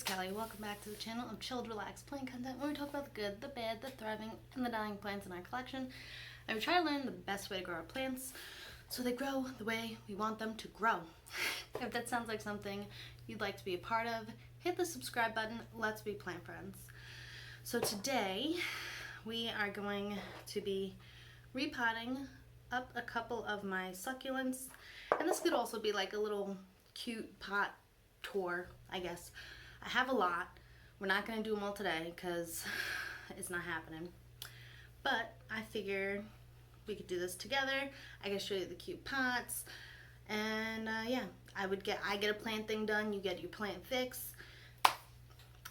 it's Kelly. Welcome back to the channel of chilled, relaxed, plain content where we talk about the good, the bad, the thriving, and the dying plants in our collection. And we try to learn the best way to grow our plants so they grow the way we want them to grow. If that sounds like something you'd like to be a part of, hit the subscribe button. Let's be plant friends. So today we are going to be repotting up a couple of my succulents. And this could also be like a little cute pot tour, I guess. I have a lot. We're not going to do them all today because it's not happening. But I figured we could do this together. I can show you the cute pots. And yeah, I get a plant thing done. You get your plant fix.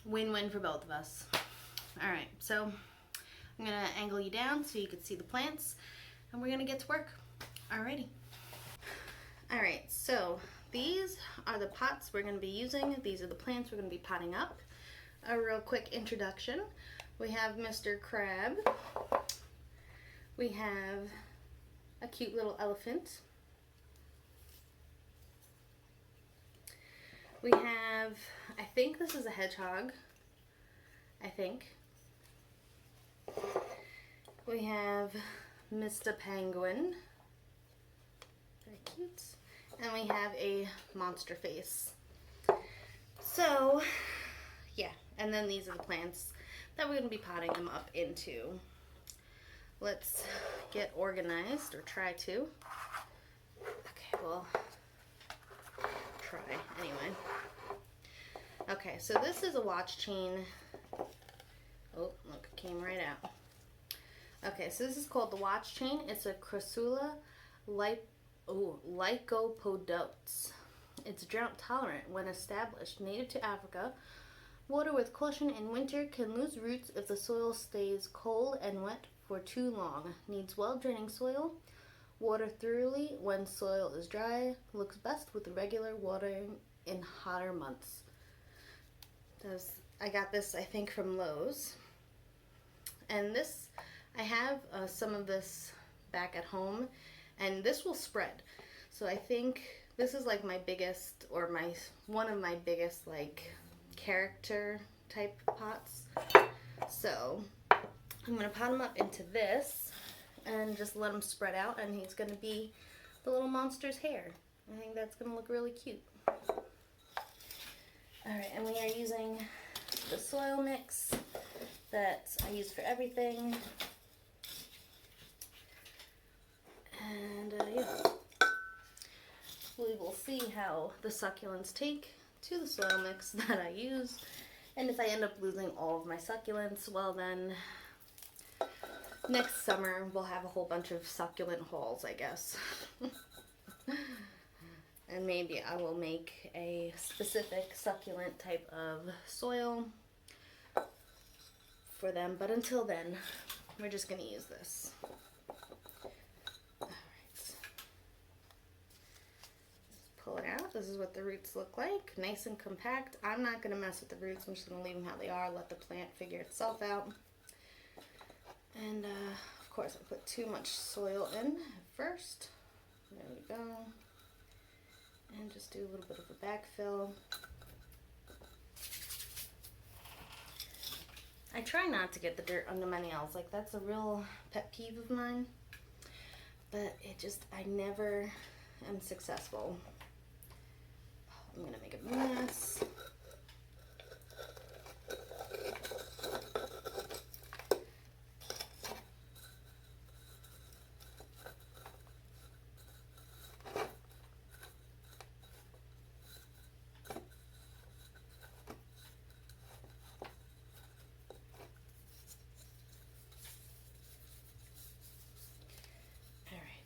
Win-win for both of us. Alright, so I'm going to angle you down so you can see the plants. And we're going to get to work. Alrighty. Alright, so these are the pots we're going to be using. These are the plants we're going to be potting up. A real quick introduction. We have Mr. Crab. We have a cute little elephant. We have, I think this is a hedgehog. I think. We have Mr. Penguin. Very cute. And we have a monster face. So, yeah. And then these are the plants that we're going to be potting them up into. Let's get organized, or try to. Okay, well, try anyway. Okay, so this is a watch chain. Oh, look, it came right out. Okay, so this is called the watch chain. It's a Crassula lycopodotes. It's drought tolerant when established, native to Africa. Water with caution in winter, can lose roots if the soil stays cold and wet for too long. Needs well draining soil. Water thoroughly when soil is dry. Looks best with regular watering in hotter months. I got this, I think, from Lowe's. And this, I have some of this back at home. And this will spread. So I think this is like my biggest, or one of my biggest like character type pots. So I'm going to pot him up into this and just let him spread out, and he's going to be the little monster's hair. I think that's going to look really cute. Alright, and we are using the soil mix that I use for everything. And yeah, we will see how the succulents take to the soil mix that I use. And if I end up losing all of my succulents, well then next summer we'll have a whole bunch of succulent hauls, I guess. And maybe I will make a specific succulent type of soil for them. But until then, we're just going to use this. Pull it out. This is what the roots look like. Nice and compact. I'm not going to mess with the roots. I'm just going to leave them how they are. Let the plant figure itself out. And of course I put too much soil in at first. There we go. And just do a little bit of a backfill. I try not to get the dirt under my nails. Like, that's a real pet peeve of mine. But I never am successful. I'm going to make a mess.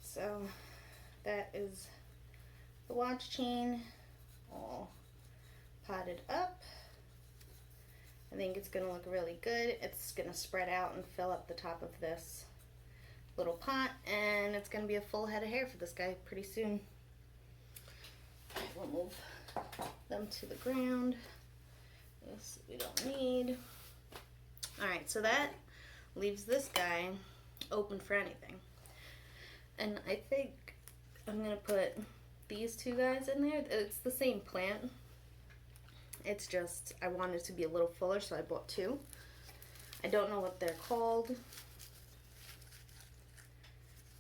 So that is the watch chain all potted up. I think it's going to look really good. It's going to spread out and fill up the top of this little pot, and it's going to be a full head of hair for this guy pretty soon. We'll move them to the ground. This we don't need. Alright, so that leaves this guy open for anything. And I think I'm going to put these two guys in there. It's the same plant. It's just, I wanted it to be a little fuller, so I bought 2. I don't know what they're called,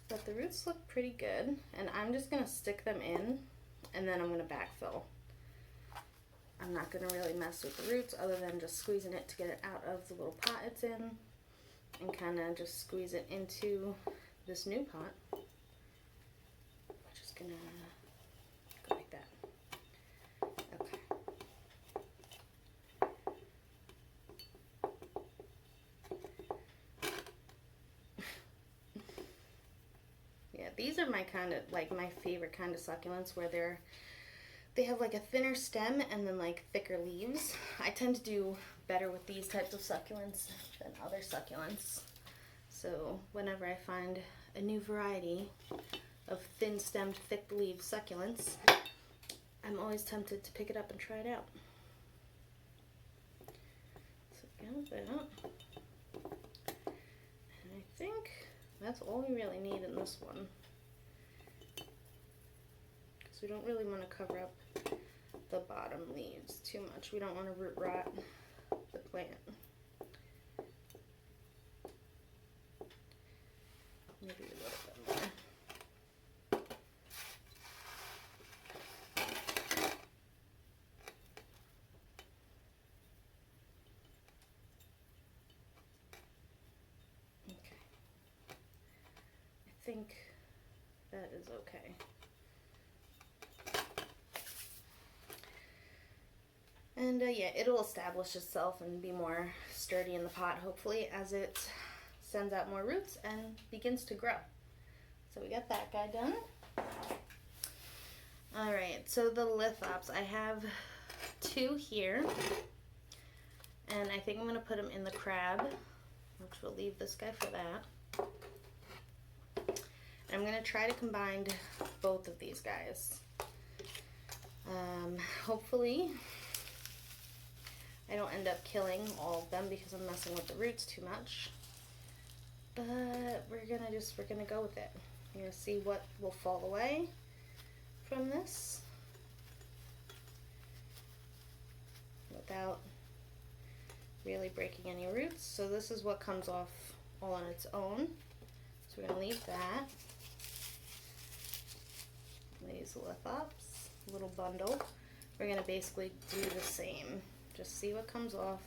but the roots look pretty good. And I'm just gonna stick them in, and then I'm gonna backfill. I'm not gonna really mess with the roots other than just squeezing it to get it out of the little pot it's in, and kind of just squeeze it into this new pot. I'm just gonna go like that. Okay. Yeah, these are my kind of, like, my favorite kind of succulents, where they have like a thinner stem and then like thicker leaves. I tend to do better with these types of succulents than other succulents. So whenever I find a new variety of thin-stemmed, thick-leaved succulents, I'm always tempted to pick it up and try it out. So got that. And I think that's all we really need in this one. Because we don't really want to cover up the bottom leaves too much. We don't want to root rot the plant. Maybe a little bit more. Okay. I think that is okay. And yeah, it'll establish itself and be more sturdy in the pot, hopefully, as it sends out more roots and begins to grow. So we got that guy done. Alright, so the lithops, I have 2 here. And I think I'm going to put them in the crab, which we'll leave this guy for that. And I'm going to try to combine both of these guys. Hopefully I don't end up killing all of them because I'm messing with the roots too much. But we're gonna go with it. We're gonna see what will fall away from this without really breaking any roots. So this is what comes off all on its own. So we're gonna leave that. These lithops, little bundle. We're gonna basically do the same. Just see what comes off.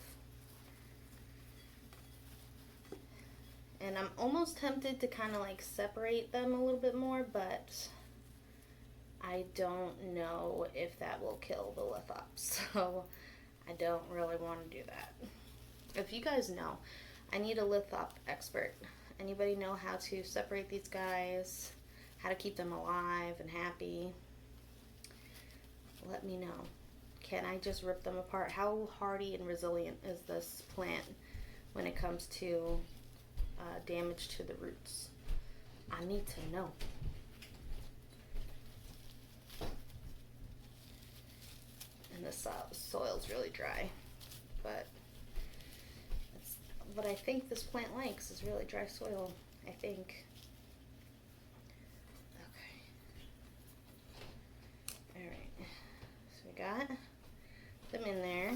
And I'm almost tempted to kind of like separate them a little bit more, but I don't know if that will kill the lithops. So I don't really want to do that. If you guys know, I need a lithop expert. Anybody know how to separate these guys? How to keep them alive and happy? Let me know. Can I just rip them apart? How hardy and resilient is this plant when it comes to damage to the roots? I need to know. And the soil's really dry, but that's what I think this plant likes, is really dry soil, I think. Okay. Alright, so we got them in there.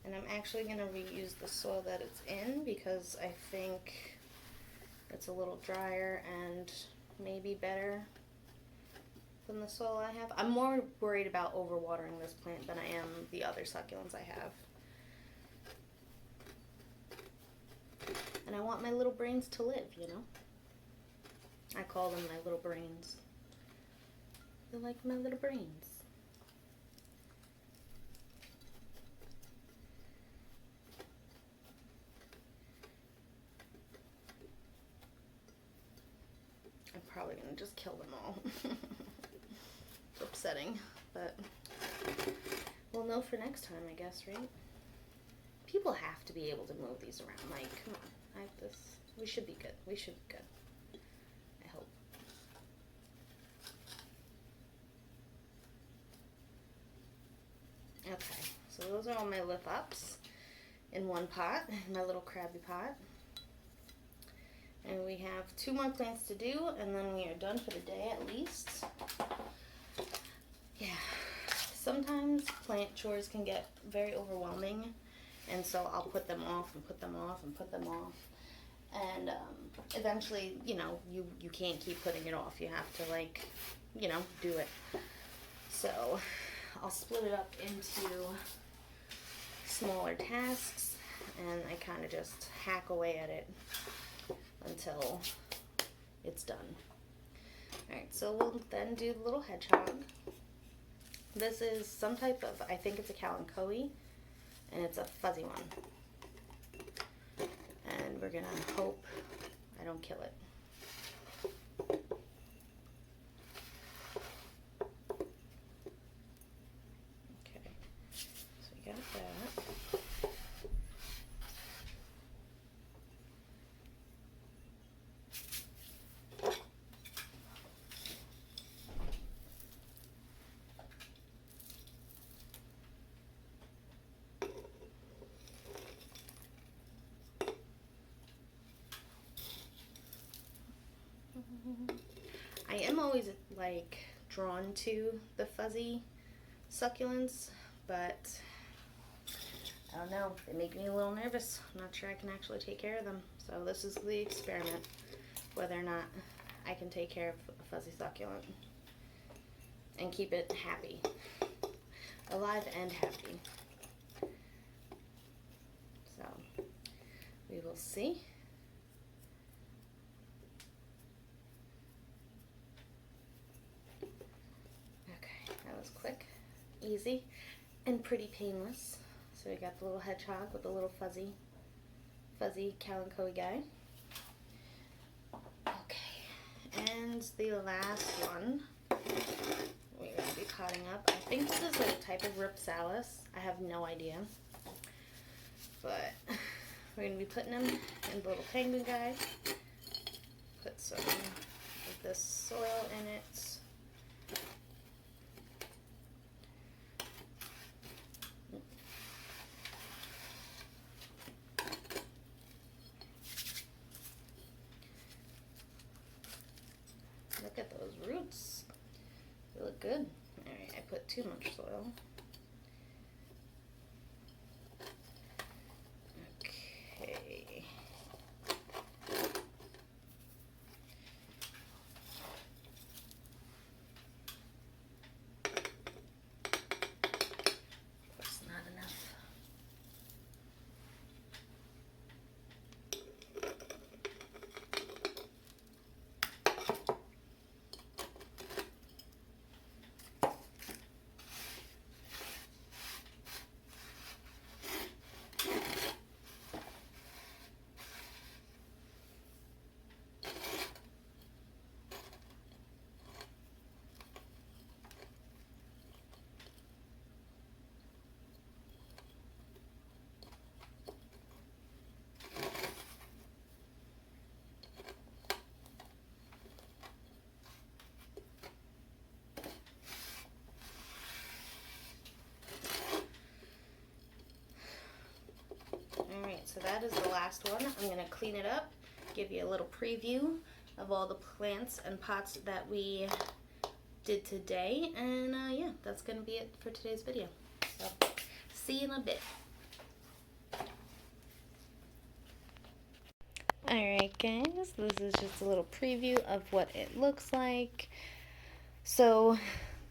And I'm actually going to reuse the soil that it's in because I think it's a little drier and maybe better than the soil I have. I'm more worried about overwatering this plant than I am the other succulents I have. And I want my little brains to live, you know? I call them my little brains. They're like my little brains. I'm probably going to just kill them all. It's upsetting, but we'll know for next time, I guess, right? People have to be able to move these around. Like, come on. We should be good. We should be good. I hope. Okay, so those are all my lithops in one pot, my little crabby pot. And we have 2 more plants to do, and then we are done for the day at least. Yeah, sometimes plant chores can get very overwhelming, and so I'll put them off and put them off and put them off. And eventually, you know, you can't keep putting it off. You have to, like, you know, do it. So I'll split it up into smaller tasks, and I kind of just hack away at it until it's done. Alright, so we'll then do the little hedgehog. This is some type of, I think it's a Kalanchoe, and it's a fuzzy one. And we're gonna hope I don't kill it. Okay, so we got that. I am always like drawn to the fuzzy succulents, but I don't know, they make me a little nervous. I'm not sure I can actually take care of them. So this is the experiment, whether or not I can take care of a fuzzy succulent and keep it happy, alive and happy. So we will see. Quick, easy, and pretty painless. So we got the little hedgehog with the little fuzzy Kalanchoe guy. Okay, and the last one we're going to be potting up. I think this is like a type of Ripsalis. I have no idea. But we're going to be putting him in the little penguin guy. Put some of this soil in it. Look at those roots. They look good. Alright, I put too much soil. Okay. That's not enough. Alright, so that is the last one. I'm going to clean it up, give you a little preview of all the plants and pots that we did today, and yeah, that's going to be it for today's video. So, see you in a bit. Alright guys, this is just a little preview of what it looks like. So,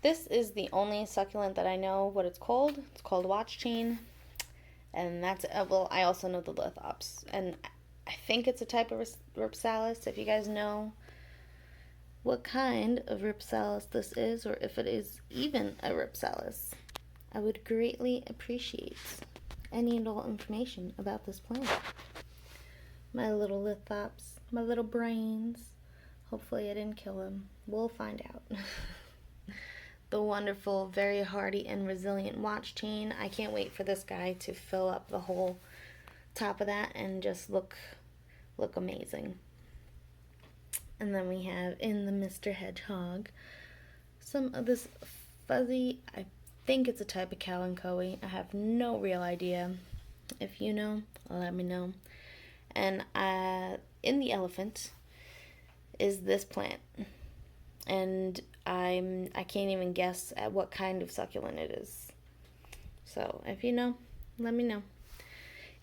this is the only succulent that I know what it's called. It's called Watch Chain. And that's, well, I also know the lithops. And I think it's a type of Ripsalis. If you guys know what kind of Ripsalis this is, or if it is even a Ripsalis, I would greatly appreciate any and all information about this plant. My little lithops, my little brains. Hopefully I didn't kill him. We'll find out. The wonderful, very hardy and resilient Watch Chain. I can't wait for this guy to fill up the whole top of that and just look amazing. And then we have in the Mr. Hedgehog some of this fuzzy, I think it's a type of Kalanchoe. I have no real idea. If you know, let me know. And in the elephant is this plant. and I can't even guess at what kind of succulent it is. So if you know, let me know.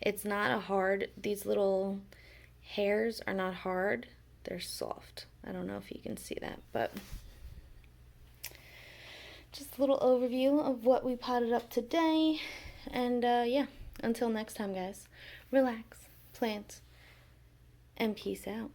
It's not a hard, these little hairs are not hard, they're soft. I don't know if you can see that, but just a little overview of what we potted up today. And yeah, until next time, guys, relax, plant, and peace out.